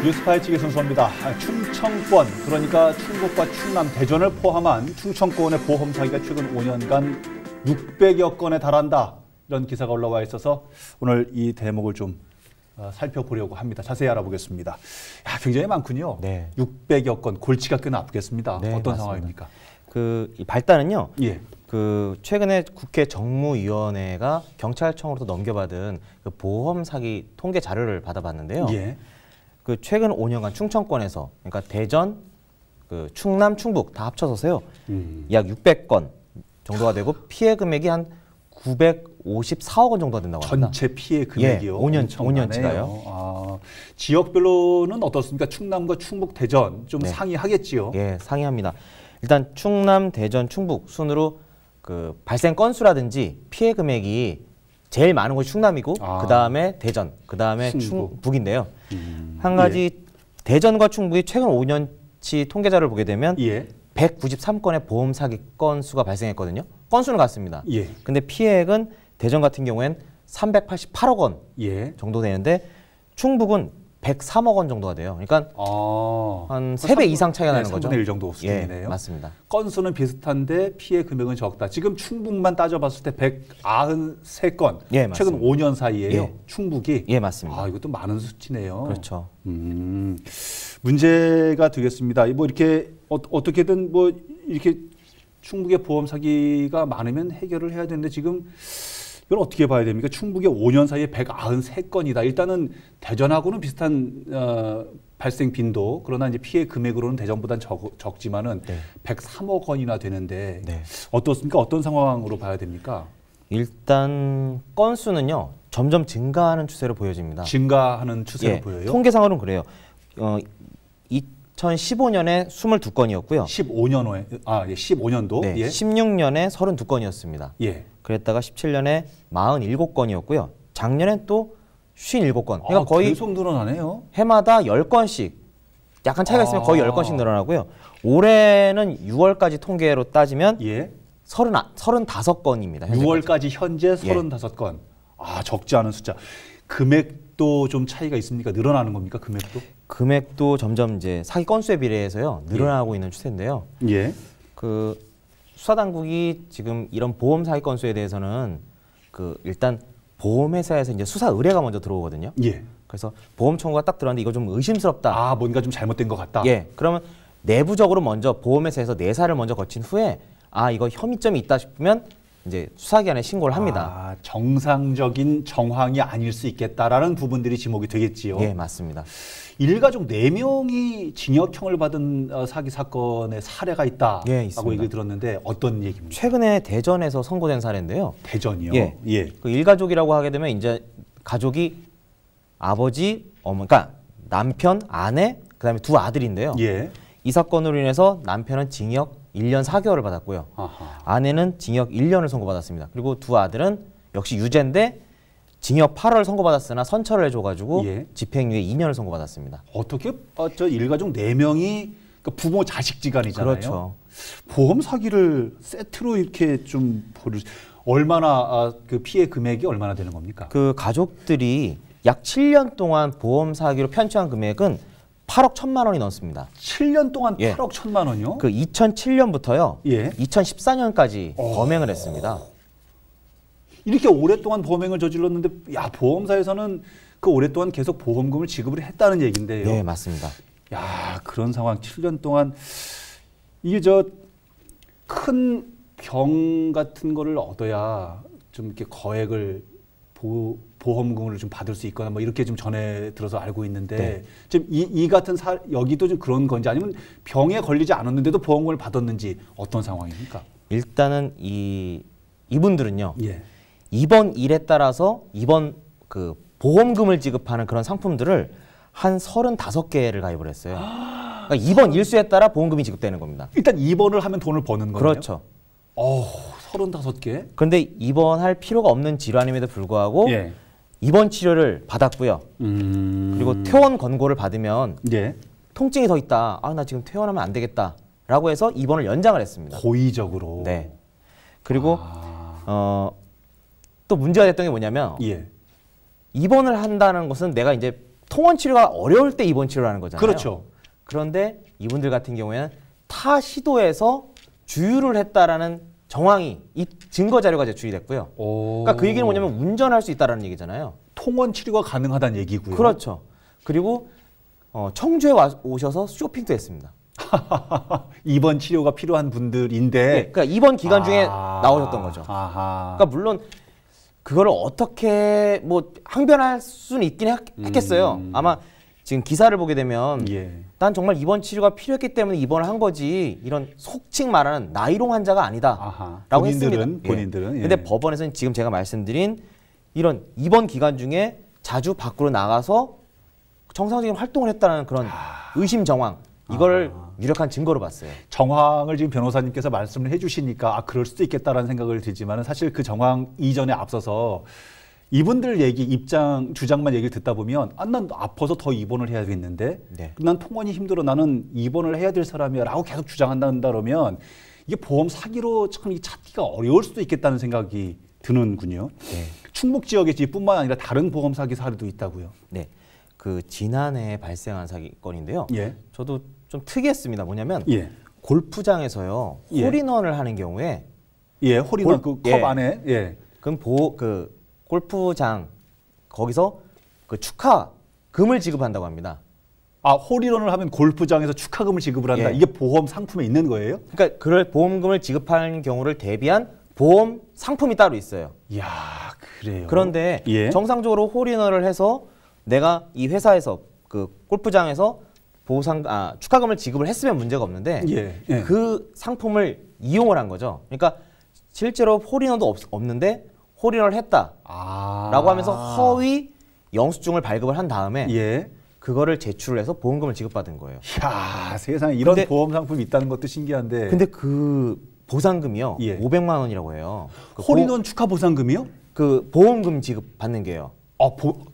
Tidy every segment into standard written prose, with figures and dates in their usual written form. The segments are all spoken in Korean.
뉴스파이치기 순서입니다. 충청권, 그러니까 충북과 충남, 대전을 포함한 충청권의 보험 사기가 최근 5년간 600여 건에 달한다. 이런 기사가 올라와 있어서 오늘 이 대목을 좀 살펴보려고 합니다. 자세히 알아보겠습니다. 굉장히 많군요. 네. 600여 건, 골치가 꽤 아프겠습니다. 네, 어떤 맞습니다. 상황입니까? 이 발단은요. 예. 최근에 국회 정무위원회가 경찰청으로부터 넘겨받은 그 보험 사기 통계 자료를 받아봤는데요. 예. 최근 5년간 충청권에서, 그러니까 대전, 충남, 충북 다 합쳐서요. 약 600건 정도가 되고 피해 금액이 한 954억 원 정도가 된다고 합니다. 전체 피해 금액이요? 예, 5년치가요. 지역별로는 어떻습니까? 충남과 충북, 대전 좀 네. 상이하겠지요? 예, 상이합니다. 일단 충남, 대전, 충북 순으로 발생 건수라든지 피해 금액이 제일 많은 곳이 충남이고 그 다음에 대전, 그 다음에 충북인데요. 한 가지 대전과 충북이 최근 5년치 통계자를 보게 되면 193건의 보험 사기 건수가 발생했거든요. 건수는 같습니다. 근데 피해액은 대전 같은 경우엔 388억 원 정도 되는데 충북은 103억 원 정도가 돼요. 그러니까 한 3배 이상 차이가 나는 거죠. 3분의 1 정도 수준이네요. 예, 맞습니다. 건수는 비슷한데 피해 금액은 적다. 지금 충북만 따져봤을 때 193건. 예, 최근 5년 사이에요. 예. 충북이. 예, 맞습니다. 이것도 많은 수치네요. 그렇죠. 문제가 되겠습니다. 이렇게 어떻게든 이렇게 충북의 보험 사기가 많으면 해결을 해야 되는데 지금 이걸 어떻게 봐야 됩니까? 충북의 5년 사이에 193건이다. 일단은 대전하고는 비슷한 발생 빈도, 그러나 이제 피해 금액으로는 대전보다는 적지만은 103억 원이나 되는데 어떻습니까? 어떤 상황으로 봐야 됩니까? 일단 건수는요 점점 증가하는 추세로 보여집니다. 증가하는 추세로 보여요? 통계상으로는 그래요. 2015년에 22건이었고요. 15년도. 네, 16년에 32건이었습니다. 그랬다가 17년에 47건이었고요. 작년엔 또 57건. 그러니까 거의 계속 늘어나네요. 해마다 10건씩, 약간 차이가 있으면 거의 10건씩 늘어나고요. 올해는 6월까지 통계로 따지면 35건입니다. 6월까지 현재 35건. 적지 않은 숫자. 금액도 좀 차이가 있습니까? 늘어나는 겁니까? 금액도 점점 이제 사기 건수에 비례해서요 늘어나고 있는 추세인데요. 수사당국이 지금 이런 보험 사기 건수에 대해서는 일단 보험회사에서 이제 수사 의뢰가 먼저 들어오거든요. 그래서 보험 청구가 딱 들어왔는데 이거 좀 의심스럽다. 뭔가 좀 잘못된 것 같다. 그러면 내부적으로 먼저 보험회사에서 내사를 먼저 거친 후에 이거 혐의점이 있다 싶으면 이제 수사기관에 신고를 합니다. 정상적인 정황이 아닐 수 있겠다라는 부분들이 지목이 되겠지요. 예, 맞습니다. 일가족 4명이 징역형을 받은 사기 사건의 사례가 있다라고 얘기를 들었는데 어떤 얘기입니까? 최근에 대전에서 선고된 사례인데요. 대전이요? 일가족이라고 하게 되면 이제 가족이 아버지, 그러니까 남편, 아내, 그다음에 두 아들인데요. 이 사건으로 인해서 남편은 징역 1년 4개월을 받았고요. 아내는 징역 1년을 선고받았습니다. 그리고 두 아들은 역시 유죄인데 징역 8월 선고받았으나 선처를 해줘가지고 집행유예 2년을 선고받았습니다. 어떻게 일가족 4명이 부모 자식지간이잖아요. 그렇죠. 보험 사기를 세트로 이렇게 좀 얼마나 피해 금액이 얼마나 되는 겁니까? 가족들이 약 7년 동안 보험 사기로 편취한 금액은 8억 1천만 원이 넘습니다. 7년 동안 8억 1천만 원이요? 2007년부터요. 2014년까지 범행을 했습니다. 이렇게 오랫동안 범행을 저질렀는데 보험사에서는 오랫동안 계속 보험금을 지급을 했다는 얘기인데요. 네, 맞습니다. 그런 상황 7년 동안 이게 큰 병 같은 거를 얻어야 좀 이렇게 거액을 보험금을 좀 받을 수 있거나 이렇게 좀 전해 들어서 알고 있는데 지금 이 같은 여기도 좀 그런 건지 아니면 병에 걸리지 않았는데도 보험금을 받았는지 어떤 상황입니까? 일단은 이분들은요. 입원 일에 따라서 보험금을 지급하는 그런 상품들을 한 35개를 가입을 했어요. 그러니까 입원 일수에 따라 보험금이 지급되는 겁니다. 일단 입원을 하면 돈을 버는 거예요? 그렇죠. 35개? 그런데 입원할 필요가 없는 질환임에도 불구하고 입원 치료를 받았고요. 그리고 퇴원 권고를 받으면 통증이 더 있다. 나 지금 퇴원하면 안 되겠다. 라고 해서 입원을 연장을 했습니다. 고의적으로? 네. 그리고 또 문제가 됐던 게 뭐냐면 입원을 한다는 것은 내가 이제 통원 치료가 어려울 때 입원 치료를 하는 거잖아요. 그렇죠. 그런데 이분들 같은 경우에는 타 시도에서 주유를 했다라는 정황이 이 증거 자료가 제출이 됐고요. 그러니까 그 얘기는 뭐냐면 운전할 수 있다라는 얘기잖아요. 통원 치료가 가능하다는 얘기고요. 그렇죠. 그리고 청주에 오셔서 쇼핑도 했습니다. 입원 치료가 필요한 분들인데, 네, 그러니까 입원 기간 중에 나오셨던 거죠. 그러니까 물론 그거를 어떻게 뭐 항변할 수는 있긴 했겠어요. 아마 지금 기사를 보게 되면 난 정말 입원 치료가 필요했기 때문에 입원을 한 거지 이런 속칭 말하는 나이롱 환자가 아니다라고 했습니다. 본인들은. 근데 법원에서는 지금 제가 말씀드린 이런 입원 기간 중에 자주 밖으로 나가서 정상적인 활동을 했다는 그런 의심 정황 이걸 유력한 증거로 봤어요. 정황을 지금 변호사님께서 말씀을 해주시니까 그럴 수도 있겠다라는 생각을 들지만 사실 그 정황 이전에 앞서서 이분들 얘기, 입장, 주장만 얘기를 듣다 보면 난 아파서 더 입원을 해야겠는데 난 통원이 힘들어 나는 입원을 해야 될 사람이야 라고 계속 주장한다 그러면 이게 보험 사기로 참 찾기가 어려울 수도 있겠다는 생각이 드는군요. 충북 지역의 뿐만 아니라 다른 보험 사기 사례도 있다고요. 네, 그 지난해 발생한 사기건인데요. 저도 좀 특이했습니다. 뭐냐면 골프장에서요 홀인원을 하는 경우에 홀인원 그 컵 안에 그럼 그 골프장 거기서 그 축하금을 지급한다고 합니다. 홀인원을 하면 골프장에서 축하금을 지급을 한다. 이게 보험 상품에 있는 거예요? 그러니까 그럴 보험금을 지급하는 경우를 대비한 보험 상품이 따로 있어요. 이야, 그래요. 그런데 정상적으로 홀인원을 해서 내가 이 회사에서 그 골프장에서 축하금을 지급을 했으면 문제가 없는데 그 상품을 이용을 한 거죠. 그러니까 실제로 홀인원도 없는데 홀인원을 했다라고 하면서 허위 영수증을 발급을 한 다음에 그거를 제출을 해서 보험금을 지급받은 거예요. 이야, 세상에 이런 보험 상품이 있다는 것도 신기한데. 근데 그 보상금이요 500만 원이라고 해요. 홀인원 축하 보상금이요? 그 보험금 지급받는 게요.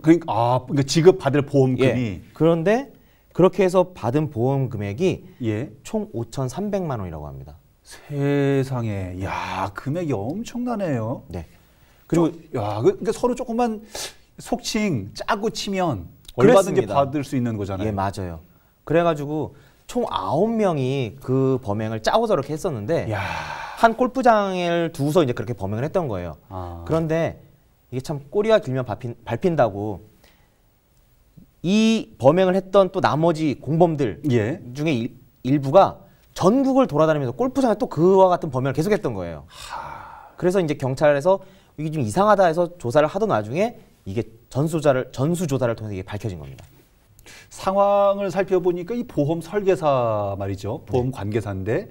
그러니까 지급받을 보험금이. 그런데 그렇게 해서 받은 보험 금액이 총 5,300만 원이라고 합니다. 세상에, 야 금액이 엄청나네요. 네. 그리고 그러니까 서로 조금만 속칭 짜고 치면 얼마든지 받을 수 있는 거잖아요. 맞아요. 그래가지고 총 9명이 그 범행을 짜고 저렇게 했었는데 한 골프장을 두고서 이제 그렇게 범행을 했던 거예요. 그런데 이게 참 꼬리가 길면 밟힌다고 이 범행을 했던 또 나머지 공범들 중에 일부가 전국을 돌아다니면서 골프장에 또 그와 같은 범행을 계속했던 거예요. 그래서 이제 경찰에서 이게 좀 이상하다 해서 조사를 하던 와중에 이게 전수조사를 통해서 이게 밝혀진 겁니다. 상황을 살펴보니까 이 보험 설계사 말이죠. 보험 관계사인데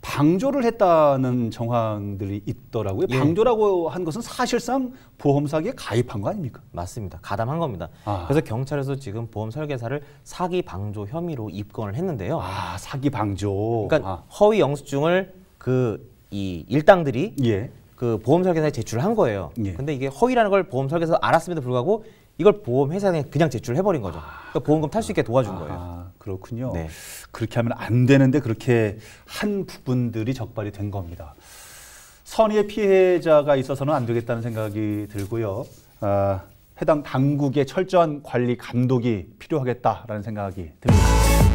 방조를 했다는 정황들이 있더라고요. 방조라고 한 것은 사실상 보험 사기에 가입한 거 아닙니까? 맞습니다. 가담한 겁니다. 그래서 경찰에서 지금 보험 설계사를 사기 방조 혐의로 입건을 했는데요. 사기 방조. 그러니까 허위 영수증을 이 일당들이 그 보험 설계사에 제출한 거예요. 근데 이게 허위라는 걸 보험 설계사가 알았음에도 불구하고 이걸 보험 회사에 그냥 제출해버린 거죠. 그러니까 보험금 탈 수 있게 도와준 거예요. 그렇군요. 그렇게 하면 안 되는데 그렇게 한 부분들이 적발이 된 겁니다. 선의의 피해자가 있어서는 안 되겠다는 생각이 들고요. 해당 당국의 철저한 관리 감독이 필요하겠다라는 생각이 듭니다.